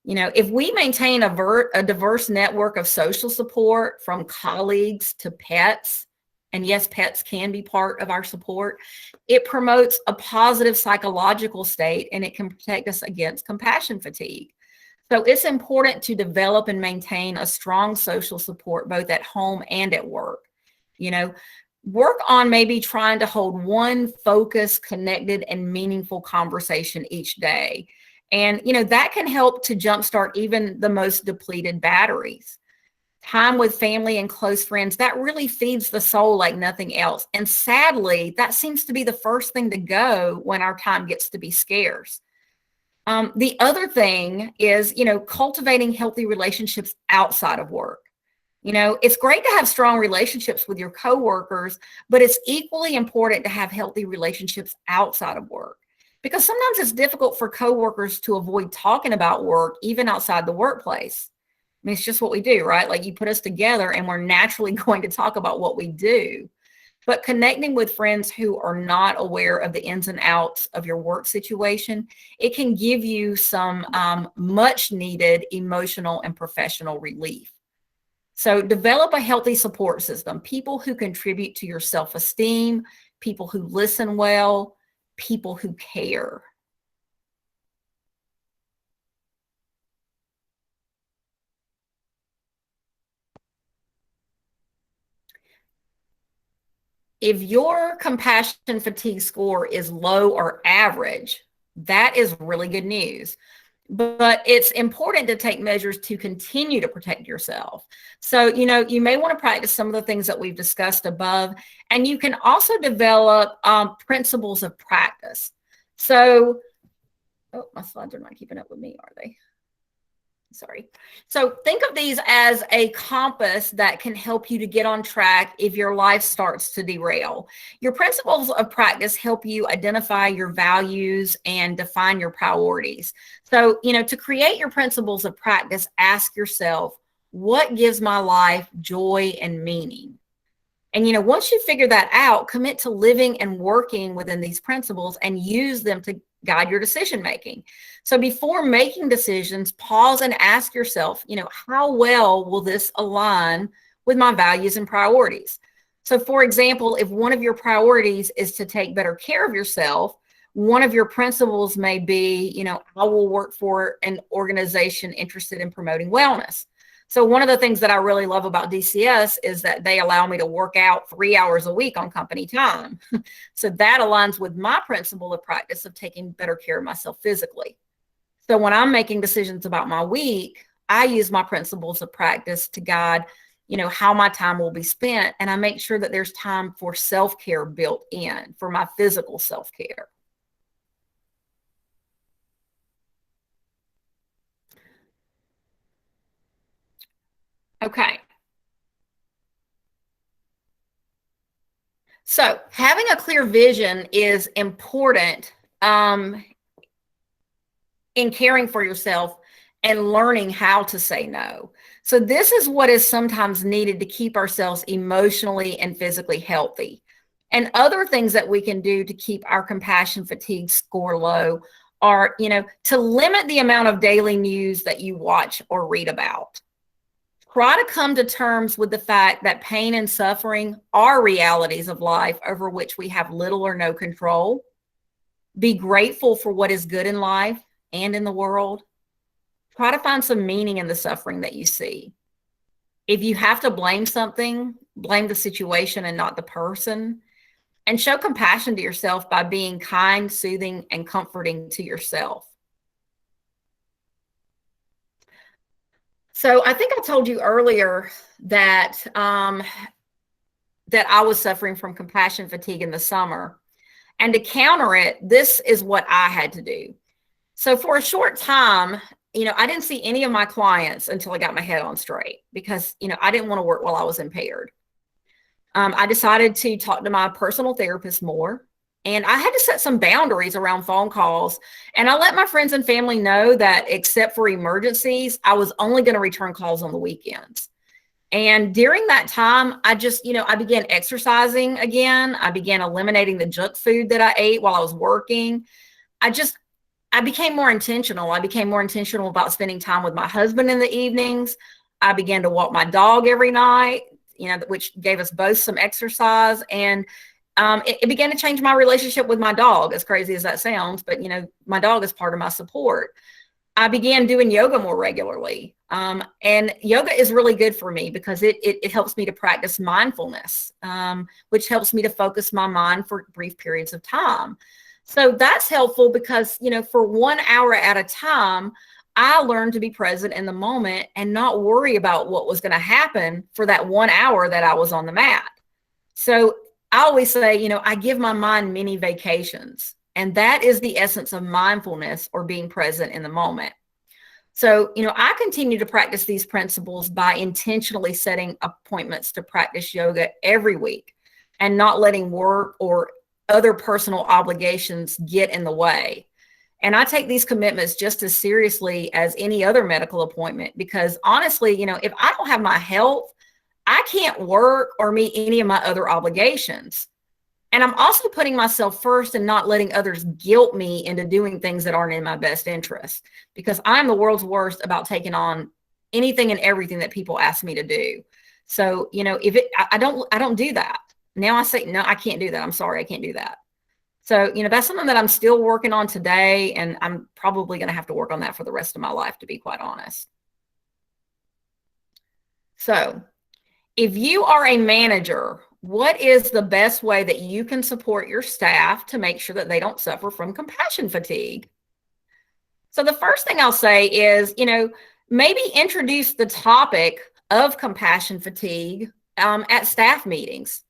If we maintain a diverse network of social support, from colleagues to pets, and yes, pets can be part of our support, it promotes a positive psychological state, and it can protect us against compassion fatigue. So it's important to develop and maintain a strong social support both at home and at work. Work on maybe trying to hold one focused, connected, and meaningful conversation each day. And, that can help to jumpstart even the most depleted batteries. Time with family and close friends, that really feeds the soul like nothing else. And sadly, that seems to be the first thing to go when our time gets to be scarce. The other thing is, cultivating healthy relationships outside of work. It's great to have strong relationships with your coworkers, but it's equally important to have healthy relationships outside of work, because sometimes it's difficult for coworkers to avoid talking about work, even outside the workplace. I mean, it's just what we do, right? Like, you put us together and we're naturally going to talk about what we do. But connecting with friends who are not aware of the ins and outs of your work situation, it can give you some much needed emotional and professional relief. So develop a healthy support system, people who contribute to your self-esteem, people who listen well, people who care. If your compassion fatigue score is low or average, that is really good news. But it's important to take measures to continue to protect yourself. So, you may want to practice some of the things that we've discussed above, and you can also develop principles of practice. So, oh, my slides are not keeping up with me, are they? Sorry. So think of these as a compass that can help you to get on track if your life starts to derail. Your principles of practice help you identify your values and define your priorities. So, to create your principles of practice, ask yourself, what gives my life joy and meaning? And, once you figure that out, commit to living and working within these principles and use them to guide your decision making. So before making decisions, pause and ask yourself, how well will this align with my values and priorities? So for example, if one of your priorities is to take better care of yourself, one of your principles may be, I will work for an organization interested in promoting wellness. So one of the things that I really love about DCS is that they allow me to work out 3 hours a week on company time. So that aligns with my principle of practice of taking better care of myself physically. So when I'm making decisions about my week, I use my principles of practice to guide, how my time will be spent. And I make sure that there's time for self-care built in for my physical self-care. Okay. So having a clear vision is important in caring for yourself and learning how to say no. So this is what is sometimes needed to keep ourselves emotionally and physically healthy. And other things that we can do to keep our compassion fatigue score low are, to limit the amount of daily news that you watch or read about. Try to come to terms with the fact that pain and suffering are realities of life over which we have little or no control. Be grateful for what is good in life and in the world. Try to find some meaning in the suffering that you see. If you have to blame something, blame the situation and not the person. And show compassion to yourself by being kind, soothing, and comforting to yourself. So I think I told you earlier that that I was suffering from compassion fatigue in the summer. And to counter it, this is what I had to do. So for a short time, I didn't see any of my clients until I got my head on straight because, I didn't want to work while I was impaired. I decided to talk to my personal therapist more. And I had to set some boundaries around phone calls. And I let my friends and family know that except for emergencies, I was only going to return calls on the weekends. And during that time, I just, I began exercising again. I began eliminating the junk food that I ate while I was working. I became more intentional. I became more intentional about spending time with my husband in the evenings. I began to walk my dog every night, which gave us both some exercise. And it began to change my relationship with my dog, as crazy as that sounds. But, my dog is part of my support. I began doing yoga more regularly. And yoga is really good for me because it helps me to practice mindfulness, which helps me to focus my mind for brief periods of time. So that's helpful because, for 1 hour at a time, I learned to be present in the moment and not worry about what was going to happen for that 1 hour that I was on the mat. So I always say, I give my mind mini vacations, and that is the essence of mindfulness, or being present in the moment. So, I continue to practice these principles by intentionally setting appointments to practice yoga every week and not letting work or other personal obligations get in the way. And I take these commitments just as seriously as any other medical appointment, because honestly, if I don't have my health, I can't work or meet any of my other obligations. And I'm also putting myself first and not letting others guilt me into doing things that aren't in my best interest, because I'm the world's worst about taking on anything and everything that people ask me to do. So, I don't do that. Now I say, no, I can't do that. I'm sorry, I can't do that. So, that's something that I'm still working on today. And I'm probably going to have to work on that for the rest of my life, to be quite honest. So if you are a manager, what is the best way that you can support your staff to make sure that they don't suffer from compassion fatigue? So the first thing I'll say is, maybe introduce the topic of compassion fatigue at staff meetings.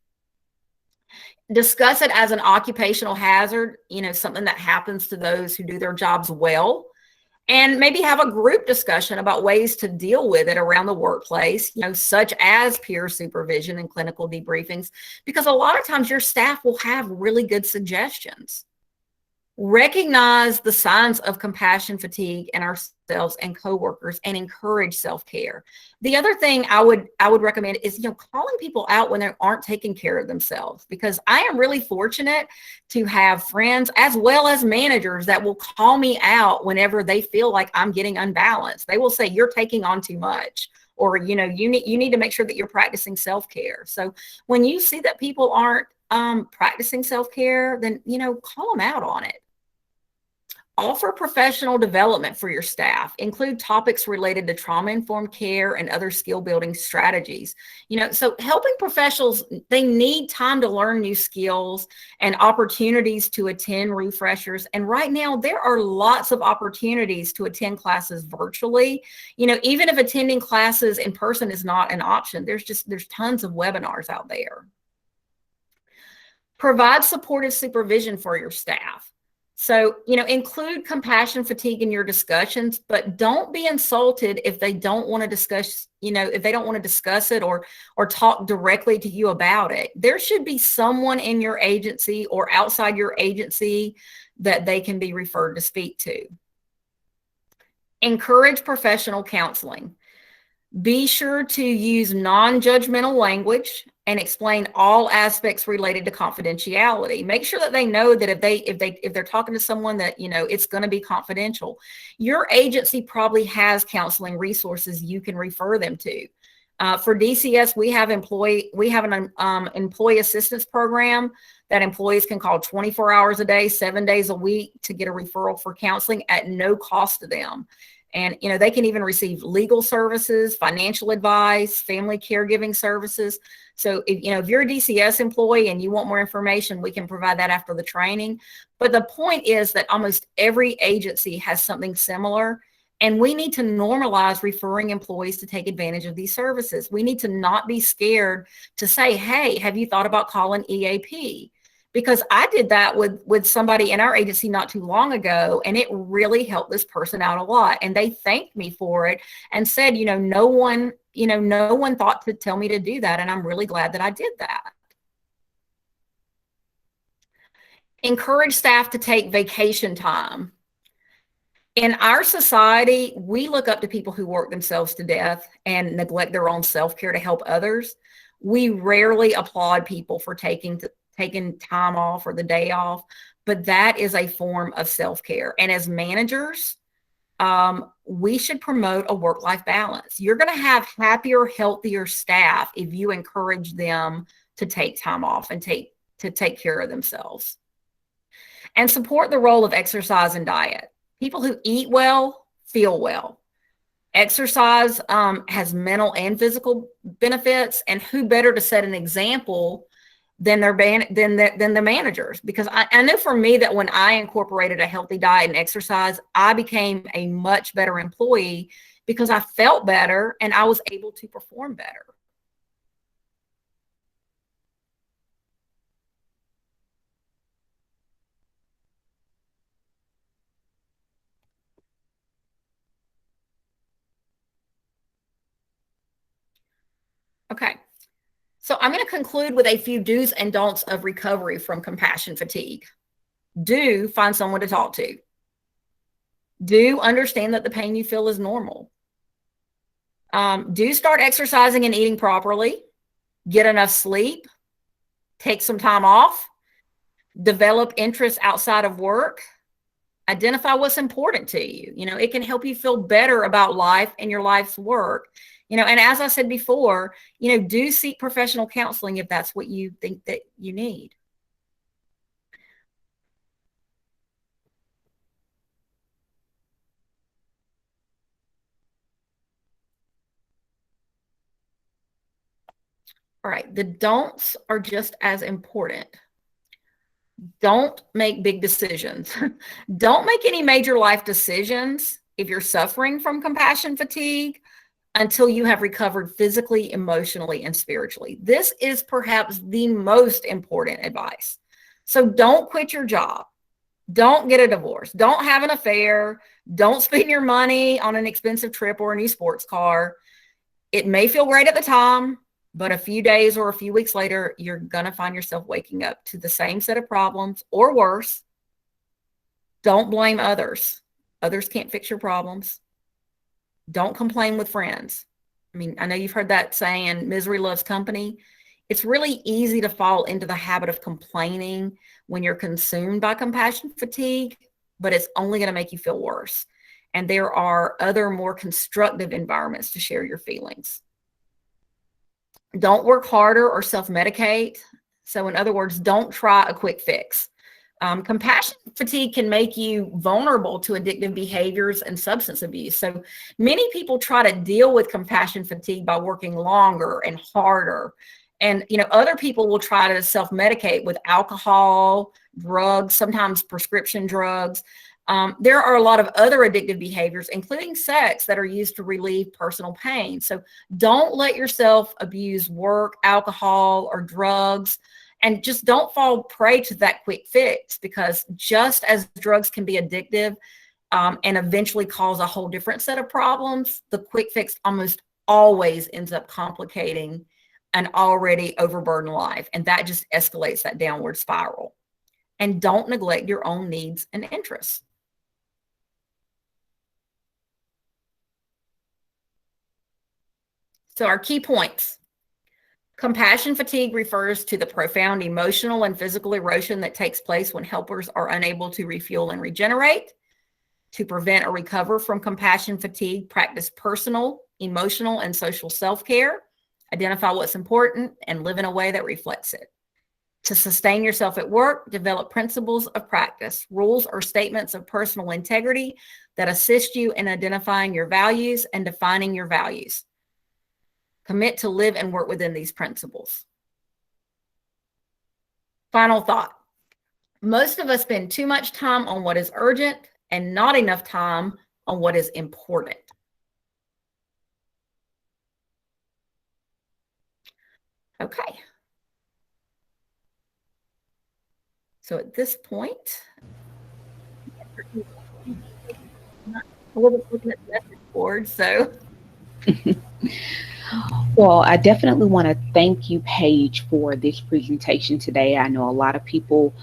Discuss it as an occupational hazard, something that happens to those who do their jobs well. And maybe have a group discussion about ways to deal with it around the workplace, such as peer supervision and clinical debriefings, because a lot of times your staff will have really good suggestions. Recognize the signs of compassion fatigue in ourselves and coworkers and encourage self-care. The other thing I would recommend is, calling people out when they aren't taking care of themselves, because I am really fortunate to have friends as well as managers that will call me out whenever they feel like I'm getting unbalanced. They will say, you're taking on too much, or, you need to make sure that you're practicing self-care. So when you see that people aren't practicing self-care, then, call them out on it. Offer professional development for your staff. Include topics related to trauma-informed care and other skill-building strategies. So helping professionals, they need time to learn new skills and opportunities to attend refreshers. And right now, there are lots of opportunities to attend classes virtually. Even if attending classes in person is not an option, there's tons of webinars out there. Provide supportive supervision for your staff. So, include compassion fatigue in your discussions, but don't be insulted if they don't want to discuss, if they don't want to discuss it or talk directly to you about it. There should be someone in your agency or outside your agency that they can be referred to speak to. Encourage professional counseling. Be sure to use non-judgmental language and explain all aspects related to confidentiality. Make sure that they know that if they're talking to someone that, it's going to be confidential. Your agency probably has counseling resources you can refer them to. For DCS, we have an employee assistance program that employees can call 24 hours a day, 7 days a week to get a referral for counseling at no cost to them. And, they can even receive legal services, financial advice, family caregiving services. So if you're a DCS employee and you want more information, we can provide that after the training. But the point is that almost every agency has something similar, and we need to normalize referring employees to take advantage of these services. We need to not be scared to say, hey, have you thought about calling EAP? Because I did that with somebody in our agency not too long ago, and it really helped this person out a lot. And they thanked me for it and said, no one thought to tell me to do that. And I'm really glad that I did that. Encourage staff to take vacation time. In our society, we look up to people who work themselves to death and neglect their own self-care to help others. We rarely applaud people for taking time off or the day off, but that is a form of self-care. And as managers, we should promote a work-life balance. You're going to have happier, healthier staff if you encourage them to take time off and take care of themselves. And support the role of exercise and diet. People who eat well feel well. Exercise has mental and physical benefits, and who better to set an example than the managers? Because I know for me that when I incorporated a healthy diet and exercise, I became a much better employee because I felt better and I was able to perform better. Okay, so I'm going to conclude with a few do's and don'ts of recovery from compassion fatigue. Do find someone to talk to. Do understand that the pain you feel is normal. Do start exercising and eating properly. Get enough sleep. Take some time off. Develop interests outside of work. Identify what's important to you. It can help you feel better about life and your life's work. And as I said before, do seek professional counseling if that's what you think that you need. All right, the don'ts are just as important. Don't make big decisions. Don't make any major life decisions if you're suffering from compassion fatigue until you have recovered physically, emotionally, and spiritually. This is perhaps the most important advice. So don't quit your job. Don't get a divorce. Don't have an affair. Don't spend your money on an expensive trip or a new sports car. It may feel great at the time, but a few days or a few weeks later, you're going to find yourself waking up to the same set of problems or worse. Don't blame others. Others can't fix your problems. Don't complain with friends. I mean, I know you've heard that saying, misery loves company. It's really easy to fall into the habit of complaining when you're consumed by compassion fatigue, but it's only going to make you feel worse. And there are other more constructive environments to share your feelings. Don't work harder or self-medicate. So in other words, don't try a quick fix. Compassion fatigue can make you vulnerable to addictive behaviors and substance abuse. So many people try to deal with compassion fatigue by working longer and harder. And, other people will try to self-medicate with alcohol, drugs, sometimes prescription drugs. There are a lot of other addictive behaviors, including sex, that are used to relieve personal pain. So don't let yourself abuse work, alcohol, or drugs. And just don't fall prey to that quick fix, because just as drugs can be addictive and eventually cause a whole different set of problems, the quick fix almost always ends up complicating an already overburdened life. And that just escalates that downward spiral. And don't neglect your own needs and interests. So our key points. Compassion fatigue refers to the profound emotional and physical erosion that takes place when helpers are unable to refuel and regenerate. To prevent or recover from compassion fatigue, practice personal, emotional, and social self-care. Identify what's important and live in a way that reflects it. To sustain yourself at work, develop principles of practice, rules or statements of personal integrity that assist you in identifying your values and defining your values. Commit to live and work within these principles. Final thought. Most of us spend too much time on what is urgent and not enough time on what is important. Okay. So at this point, I wasn't looking at the message board, so Well, I definitely want to thank you, Paige, for this presentation today. I know a lot of people,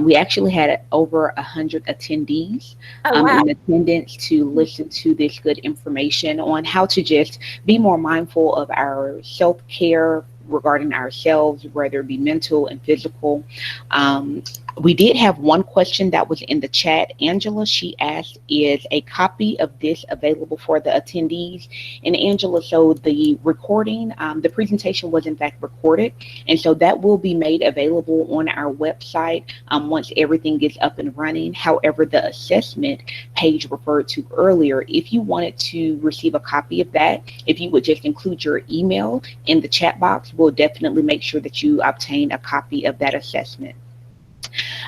we actually had over 100 attendees Oh, wow. in attendance to listen to this good information on how to just be more mindful of our self care regarding ourselves, whether it be mental and physical. Um, we did have one question that was in the chat. Angela, she asked, is a copy of this available for the attendees? And Angela, so the recording, the presentation was in fact recorded, and so that will be made available on our website once everything gets up and running. However, the assessment page referred to earlier, if you wanted to receive a copy of that, if you would just include your email in the chat box, we'll definitely make sure that you obtain a copy of that assessment.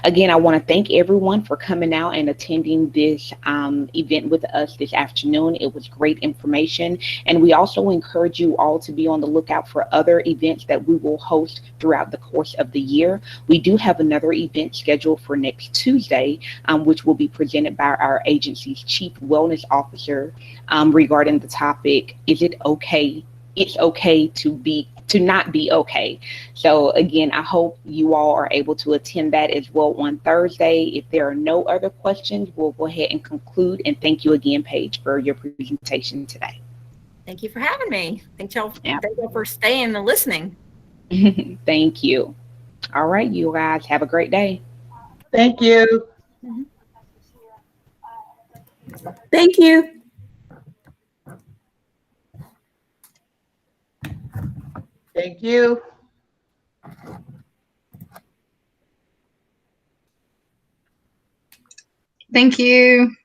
Again, I want to thank everyone for coming out and attending this event with us this afternoon. It was great information. And we also encourage you all to be on the lookout for other events that we will host throughout the course of the year. We do have another event scheduled for next Tuesday, which will be presented by our agency's Chief Wellness Officer regarding the topic, is it okay? It's okay to not be okay. So again, I hope you all are able to attend that as well on Thursday. If there are no other questions, we'll go ahead and conclude. And thank you again, Paige, for your presentation today. Thank you for having me. Thank y'all, Yeah. thank y'all for staying and listening. Thank you. All right, you guys have a great day. Thank you. Thank you. Thank you. Thank you.